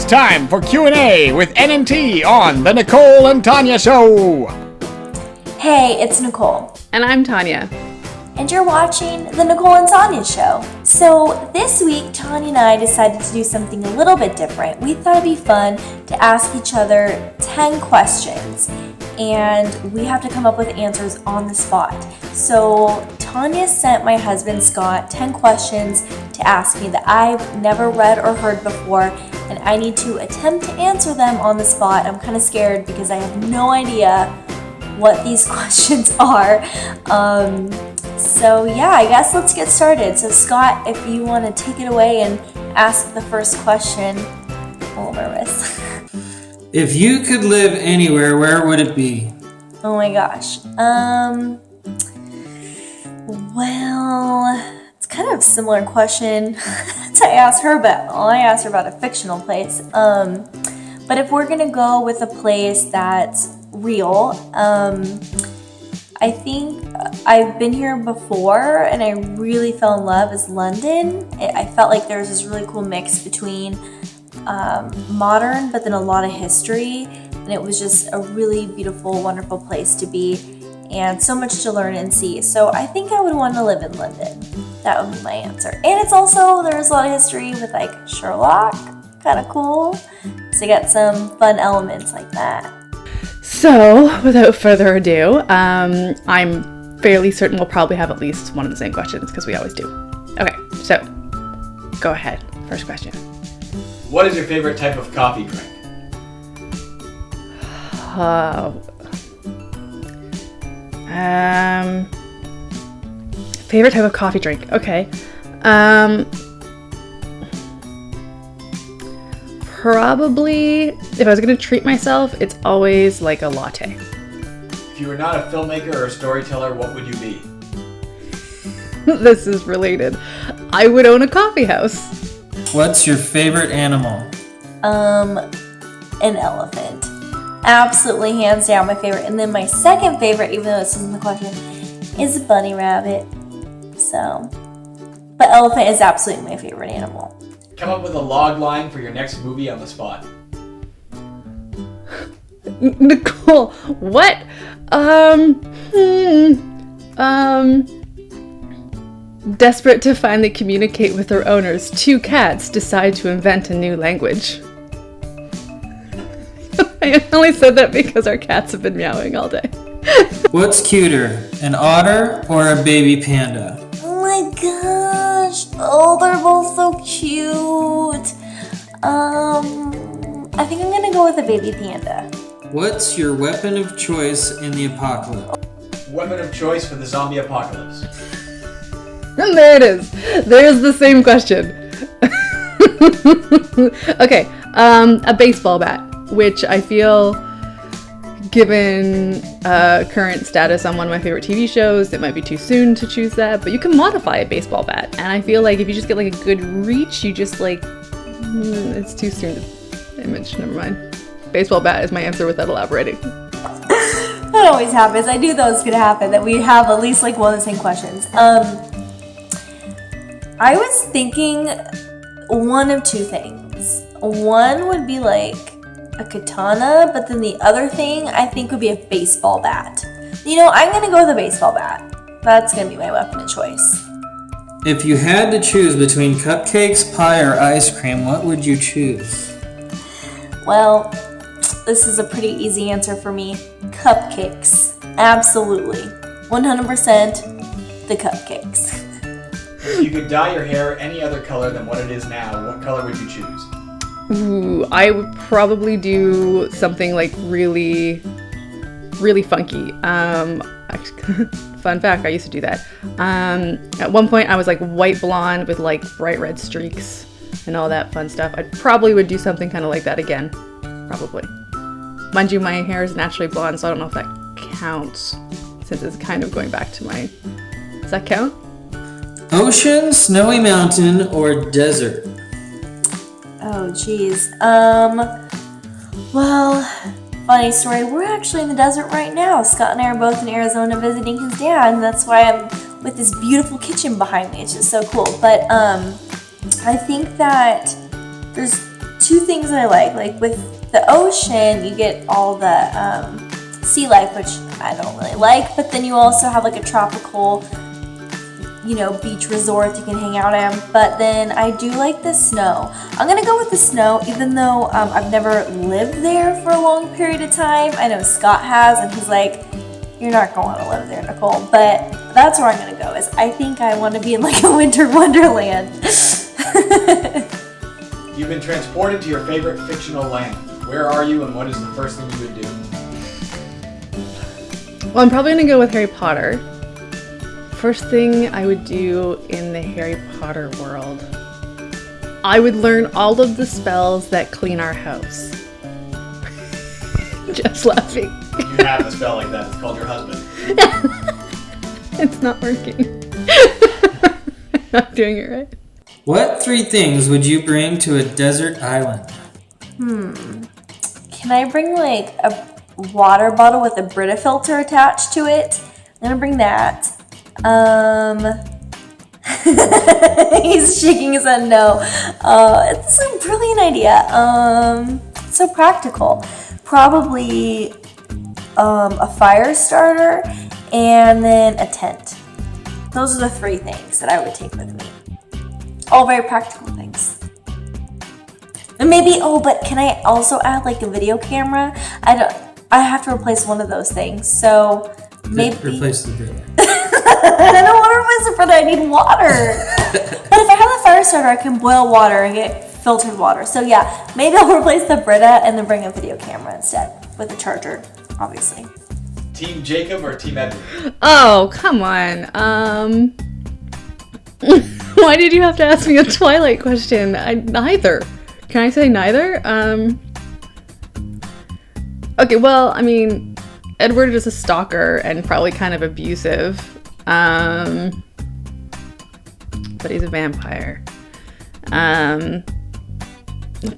time for Q&A with NNT on the Nicole and Tonya Show. Hey, it's Nicole. And I'm Tonya. And you're watching the Nicole and Tonya Show. So this week, Tonya and I decided to do something a little bit different. We thought it'd be fun to ask each other 10 questions. And we have to come up with answers on the spot. So Tonya sent my husband Scott 10 questions to ask me that I've never read or heard before, and I need to attempt to answer them on the spot. I'm kind of scared because I have no idea what these questions are. So yeah, I guess let's get started. So Scott, if you want to take it away and ask the first question. I'm a little nervous. If you could live anywhere, where would it be? Oh my gosh. Well, it's kind of a similar question to ask her, but I asked her about a fictional place. But if we're gonna go with a place that's real, I think I've been here before and I really fell in love is London. I felt like there was this really cool mix between modern, but then a lot of history, and it was just a really beautiful, wonderful place to be, and so much to learn and see. So I think I would want to live in London. That would be my answer. And it's also, there's a lot of history with like Sherlock, kind of cool. So you got some fun elements like that. So, without further ado, I'm fairly certain we'll probably have at least one of the same questions, because we always do. Okay, so, go ahead. First question. What is your favorite type of coffee drink? Favorite type of coffee drink. Okay. Probably, if I was going to treat myself, it's always like a latte. If you were not a filmmaker or a storyteller, what would you be? This is related. I would own a coffee house. What's your favorite animal? An elephant. Absolutely, hands down, my favorite. And then my second favorite, even though this isn't the question, is a bunny rabbit. So, but elephant is absolutely my favorite animal. Come up with a log line for your next movie on the spot. Nicole, what? Desperate to finally communicate with their owners, two cats decide to invent a new language. I only said that because our cats have been meowing all day. What's cuter, an otter or a baby panda? Oh my gosh. Oh, they're both so cute. I think I'm gonna go with a baby panda. What's your weapon of choice in the apocalypse? Weapon of choice for the zombie apocalypse. And there it is. There's the same question. Okay, a baseball bat, which I feel, given current status on one of my favorite TV shows, it might be too soon to choose that, but you can modify a baseball bat. And I feel like if you just get like a good reach, you just like, it's too soon to image, never mind. Baseball bat is my answer without elaborating. That always happens. I knew that was gonna happen, that we have at least like one of the same questions. I was thinking one of two things. One would be like a katana, but then the other thing I think would be a baseball bat. You know, I'm gonna go with a baseball bat. That's gonna be my weapon of choice. If you had to choose between cupcakes, pie, or ice cream, what would you choose? Well, this is a pretty easy answer for me. Cupcakes. Absolutely. 100% the cupcakes. If you could dye your hair any other color than what it is now, what color would you choose? Ooh, I would probably do something like really, really funky. Fun fact, I used to do that. At one point I was like white blonde with like bright red streaks and all that fun stuff. I probably would do something kind of like that again. Probably. Mind you, my hair is naturally blonde, so I don't know if that counts, since it's kind of going back to my... Does that count? Ocean, snowy mountain, or desert? Oh, geez. Well, funny story. We're actually in the desert right now. Scott and I are both in Arizona visiting his dad, and that's why I'm with this beautiful kitchen behind me. It's just so cool. But I think that there's two things I like. Like with the ocean, you get all the sea life, which I don't really like, but then you also have like a tropical, beach resort you can hang out in. But then I do like the snow. I'm gonna go with the snow, even though I've never lived there for a long period of time. I know Scott has, and he's like, you're not going to live there, Nicole. But that's where I'm gonna go. Is I think I want to be in like a winter wonderland. You've been transported to your favorite fictional land. Where are you, and what is the first thing you would do? Well, I'm probably gonna go with Harry Potter. First thing I would do in the Harry Potter world, I would learn all of the spells that clean our house. Just laughing. You have a spell like that. It's called your husband. It's not working. I'm not doing it right. What 3 things would you bring to a desert island? Can I bring like a water bottle with a Brita filter attached to it? I'm gonna bring that. He's shaking his head no. It's a brilliant idea. So practical. Probably a fire starter and then a tent. Those are the 3 things that I would take with me. All very practical things. And maybe, but can I also add like a video camera? I have to replace one of those things, so maybe... Replace the Brita. I don't want to replace the Brita, I need water. But if I have the fire starter, I can boil water and get filtered water. So yeah, maybe I'll replace the Brita and then bring a video camera instead, with a charger, obviously. Team Jacob or Team Edward? Oh, come on. Why did you have to ask me a Twilight question? Neither. Can I say neither? Okay, well, I mean, Edward is a stalker and probably kind of abusive. But he's a vampire.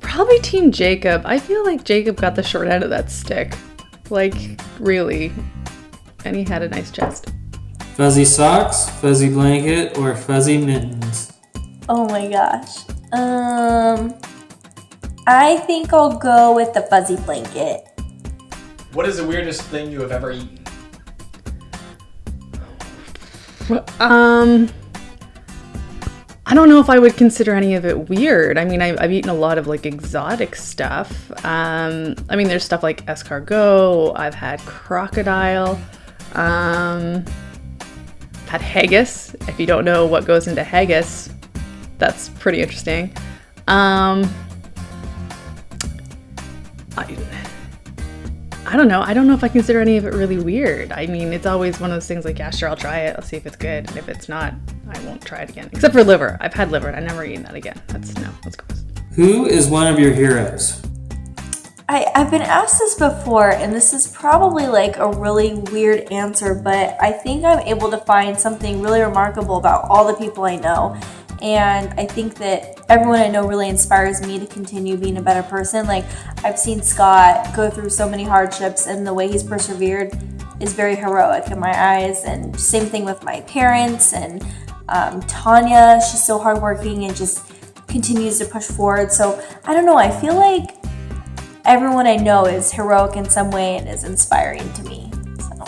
Probably Team Jacob. I feel like Jacob got the short end of that stick. Like, really. And he had a nice chest. Fuzzy socks, fuzzy blanket, or fuzzy mittens? Oh my gosh. I think I'll go with the fuzzy blanket. What is the weirdest thing you have ever eaten? I don't know if I would consider any of it weird. I mean, I've eaten a lot of like exotic stuff. I mean, there's stuff like escargot. I've had crocodile. Had haggis. If you don't know what goes into haggis, that's pretty interesting. I don't know. I don't know if I consider any of it really weird. I mean, it's always one of those things like, yeah, sure, I'll try it. I'll see if it's good. And if it's not, I won't try it again. Except for liver. I've had liver and I've never eaten that again. That's gross. Who is one of your heroes? I've been asked this before, and this is probably like a really weird answer, but I think I'm able to find something really remarkable about all the people I know. And I think that everyone I know really inspires me to continue being a better person. Like, I've seen Scott go through so many hardships, and the way he's persevered is very heroic in my eyes. And same thing with my parents and Tonya. She's so hardworking and just continues to push forward. So I don't know. I feel like everyone I know is heroic in some way and is inspiring to me. So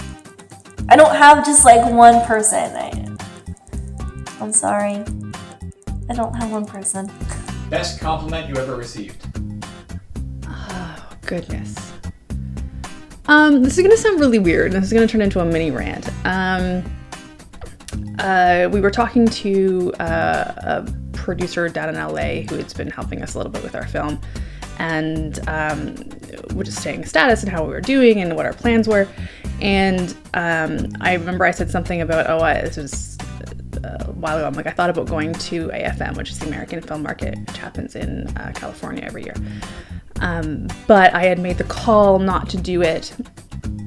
I don't have just like one person. I'm sorry. I don't have one person. Best compliment you ever received? Oh, goodness. This is going to sound really weird. This is going to turn into a mini rant. We were talking to a producer down in LA who has been helping us a little bit with our film. And we're just saying status and how we were doing and what our plans were. And I remember I said something about, this was a while ago. I'm like, I thought about going to AFM, which is the American Film Market, which happens in California every year. But I had made the call not to do it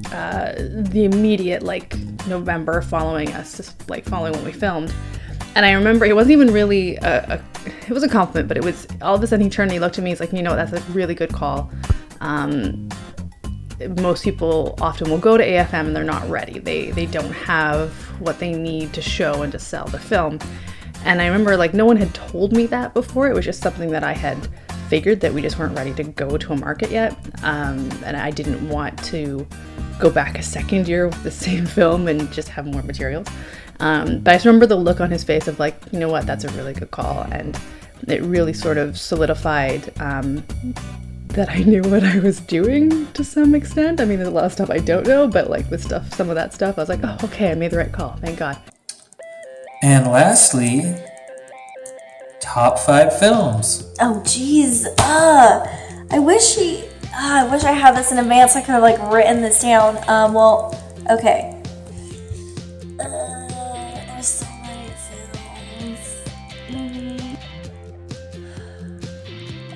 the immediate, like, November following us, just like following when we filmed. And I remember it wasn't even really it was a compliment, but it was all of a sudden he turned and he looked at me. He's like, that's a really good call. Most people often will go to AFM and they're not ready. They don't have what they need to show and to sell the film. And I remember, like, no one had told me that before. It was just something that I had figured that we just weren't ready to go to a market yet. And I didn't want to go back a second year with the same film and just have more materials. But I just remember the look on his face of like, you know what, that's a really good call. And it really sort of solidified that I knew what I was doing to some extent. I mean, there's a lot of stuff I don't know, but like with some of that stuff, I was like, oh, okay, I made the right call. Thank God. And lastly, top 5 films. Oh, geez. I wish I had this in advance. I could have like written this down. Well, okay. There's so many films.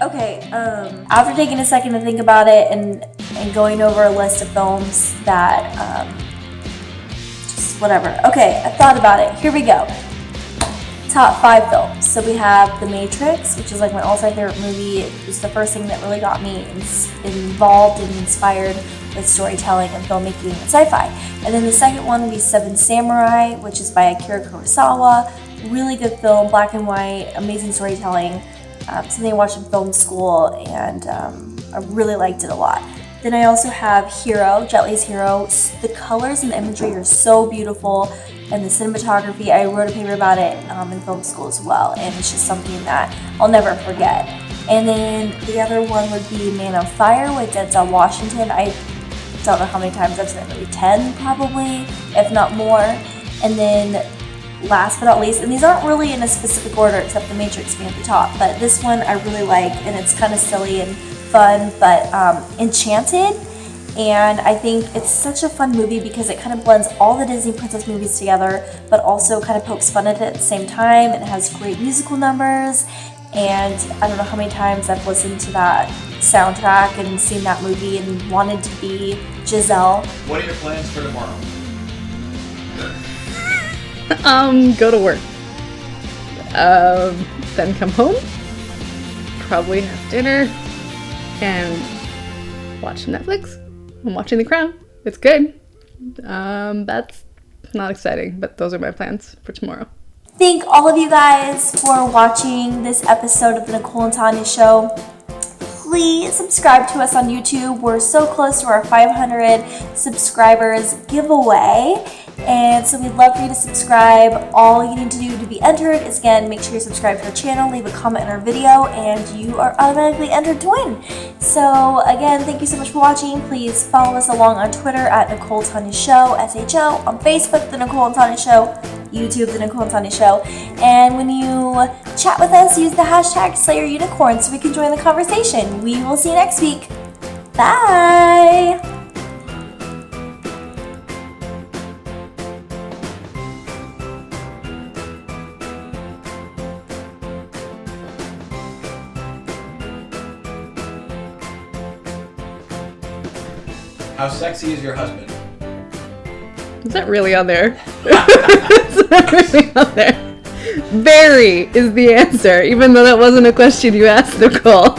Okay. After taking a second to think about it and going over a list of films that just whatever. Okay, I thought about it. Here we go. Top 5 films. So we have The Matrix, which is like my all-time favorite movie. It was the first thing that really got me involved and inspired with storytelling and filmmaking and sci-fi. And then the second one would be Seven Samurai, which is by Akira Kurosawa. Really good film, black and white, amazing storytelling. Something I watched in film school, and I really liked it a lot. Then I also have Hero, Jet Li's Hero. The colors and the imagery are so beautiful, and the cinematography, I wrote a paper about it in film school as well, and it's just something that I'll never forget. And then the other one would be Man on Fire with Denzel Washington. I don't know how many times I've seen it, maybe 10 probably, if not more. And then last but not least, and these aren't really in a specific order except The Matrix being at the top, but this one I really like, and it's kind of silly and fun, but Enchanted. And I think it's such a fun movie because it kind of blends all the Disney princess movies together, but also kind of pokes fun at it at the same time. It has great musical numbers, and I don't know how many times I've listened to that soundtrack and seen that movie and wanted to be Giselle. What are your plans for tomorrow? Go to work. Then come home. Probably have dinner and watch Netflix. I'm watching The Crown. It's good. That's not exciting, but those are my plans for tomorrow. Thank all of you guys for watching this episode of the Nicole and Tonya Show. Please subscribe to us on YouTube. We're so close to our 500 subscribers giveaway. And so we'd love for you to subscribe. All you need to do to be entered is, again, make sure you subscribe to our channel, leave a comment in our video, and you are automatically entered to win. So again, thank you so much for watching. Please follow us along on Twitter at Nicole Tonya Show, SHO, on Facebook, The Nicole and Tonya Show, YouTube, The Nicole and Tonya Show. And when you chat with us, use the hashtag SlayerUnicorn so we can join the conversation. We will see you next week. Bye! How sexy is your husband? Is that really on there? Is that really on there? Very is the answer, even though that wasn't a question you asked, Nicole.